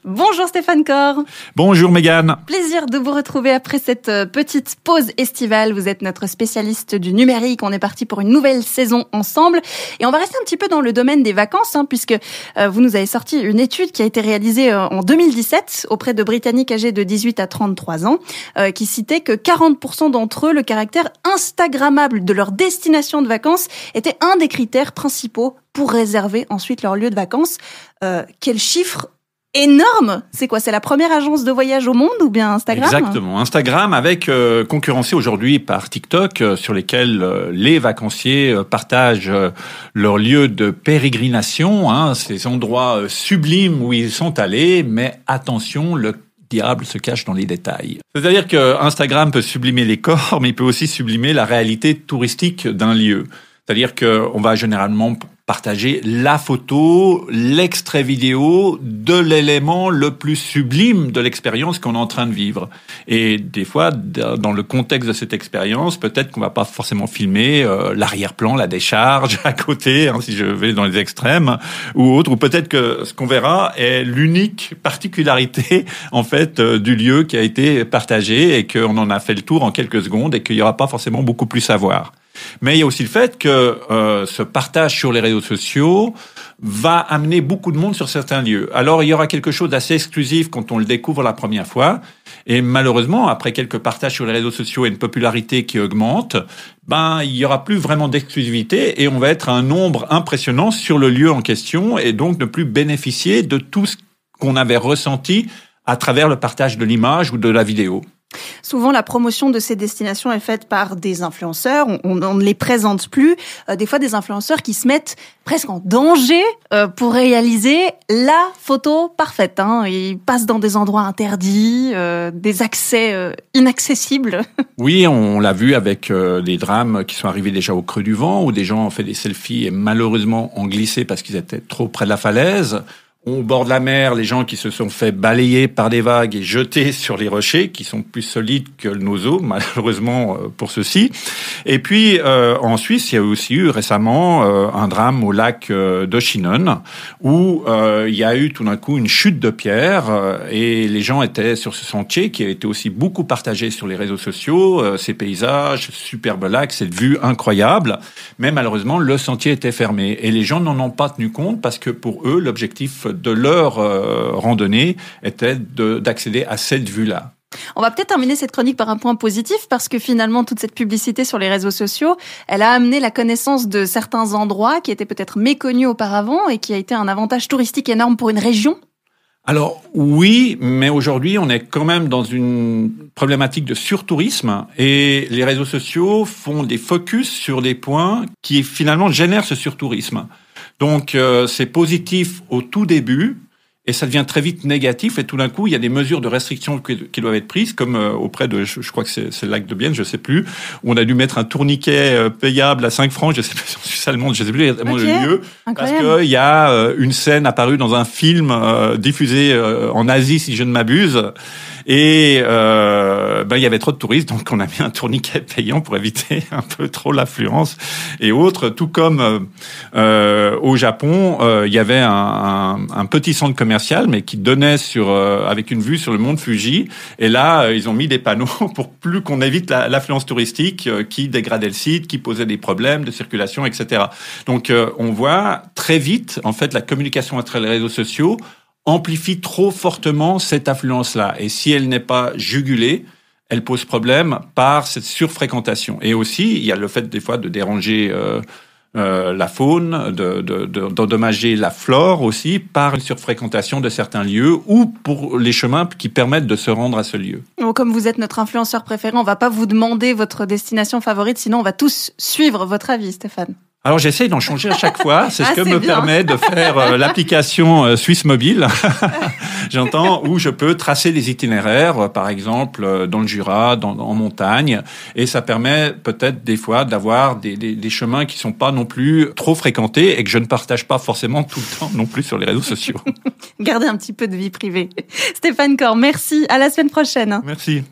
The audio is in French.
Bonjour Stéphane Cor. Bonjour Mégane. Plaisir de vous retrouver après cette petite pause estivale. Vous êtes notre spécialiste du numérique. On est parti pour une nouvelle saison ensemble. Et on va rester un petit peu dans le domaine des vacances, puisque vous nous avez sorti une étude qui a été réalisée en 2017 auprès de Britanniques âgés de 18 à 33 ans, qui citait que 40% d'entre eux, le caractère instagrammable de leur destination de vacances était un des critères principaux pour réserver ensuite leur lieu de vacances. Quel chiffre énorme! C'est quoi? C'est la première agence de voyage au monde ou bien Instagram? Exactement. Instagram avec concurrencé aujourd'hui par TikTok sur lesquels les vacanciers partagent leur lieu de pérégrination, ces endroits sublimes où ils sont allés, mais attention, le diable se cache dans les détails. C'est-à-dire que Instagram peut sublimer les corps, mais il peut aussi sublimer la réalité touristique d'un lieu. C'est-à-dire qu'on va généralement partager la photo, l'extrait vidéo de l'élément le plus sublime de l'expérience qu'on est en train de vivre. Et des fois, dans le contexte de cette expérience, peut-être qu'on va pas forcément filmer l'arrière-plan, la décharge à côté, si je vais dans les extrêmes, ou autre. Ou peut-être que ce qu'on verra est l'unique particularité, en fait, du lieu qui a été partagé et qu'on en a fait le tour en quelques secondes et qu'il y aura pas forcément beaucoup plus à voir. Mais il y a aussi le fait que ce partage sur les réseaux sociaux va amener beaucoup de monde sur certains lieux. Alors, il y aura quelque chose d'assez exclusif quand on le découvre la première fois. Et malheureusement, après quelques partages sur les réseaux sociaux et une popularité qui augmente, il y aura plus vraiment d'exclusivité et on va être un nombre impressionnant sur le lieu en question et donc ne plus bénéficier de tout ce qu'on avait ressenti à travers le partage de l'image ou de la vidéo. Souvent, la promotion de ces destinations est faite par des influenceurs. On ne les présente plus. Des fois, des influenceurs qui se mettent presque en danger pour réaliser la photo parfaite. Ils passent dans des endroits interdits, des accès inaccessibles. Oui, on l'a vu avec des drames qui sont arrivés déjà au creux du vent, où des gens ont fait des selfies et malheureusement ont glissé parce qu'ils étaient trop près de la falaise. Au bord de la mer, les gens qui se sont fait balayer par des vagues et jeter sur les rochers, qui sont plus solides que nos eaux, malheureusement pour ceux-ci. Et puis, en Suisse, il y a aussi eu récemment un drame au lac d'Oshinen, où il y a eu tout d'un coup une chute de pierre, et les gens étaient sur ce sentier qui a été aussi beaucoup partagé sur les réseaux sociaux, ces paysages, superbe lac, cette vue incroyable. Mais malheureusement, le sentier était fermé. Et les gens n'en ont pas tenu compte parce que pour eux, l'objectif de leur randonnée était d'accéder à cette vue-là. On va peut-être terminer cette chronique par un point positif parce que finalement, toute cette publicité sur les réseaux sociaux, elle a amené la connaissance de certains endroits qui étaient peut-être méconnus auparavant et qui a été un avantage touristique énorme pour une région. Alors oui, mais aujourd'hui, on est quand même dans une problématique de surtourisme et les réseaux sociaux font des focus sur des points qui finalement génèrent ce surtourisme. Donc c'est positif au tout début et ça devient très vite négatif et tout d'un coup il y a des mesures de restriction qui doivent être prises comme auprès de, je crois que c'est le lac de Bienne, je sais plus, où on a dû mettre un tourniquet payable à 5 francs, je sais plus, en Suisse allemande, je sais plus le lieu, parce qu'il y a une scène apparue dans un film diffusé en Asie si je ne m'abuse. Et il y avait trop de touristes, donc on a mis un tourniquet payant pour éviter un peu trop l'affluence et autres. Tout comme au Japon, il y avait un petit centre commercial, mais qui donnait avec une vue sur le mont Fuji. Et là, ils ont mis des panneaux pour plus qu'on évite l'affluence touristique qui dégradait le site, qui posait des problèmes de circulation, etc. Donc on voit très vite, en fait, la communication entre les réseaux sociaux amplifie trop fortement cette affluence-là. Et si elle n'est pas jugulée, elle pose problème par cette surfréquentation. Et aussi, il y a le fait des fois de déranger la faune, d'endommager la flore aussi par une surfréquentation de certains lieux ou pour les chemins qui permettent de se rendre à ce lieu. Bon, comme vous êtes notre influenceur préféré, on va pas vous demander votre destination favorite, sinon on va tous suivre votre avis, Stéphane. Alors j'essaye d'en changer à chaque fois, c'est ce que me permet de faire l'application Suisse Mobile, j'entends, où je peux tracer des itinéraires, par exemple dans le Jura, en montagne, et ça permet peut-être des fois d'avoir des chemins qui sont pas non plus trop fréquentés et que je ne partage pas forcément tout le temps non plus sur les réseaux sociaux. Gardez un petit peu de vie privée. Stéphane Cor, merci, à la semaine prochaine. Merci.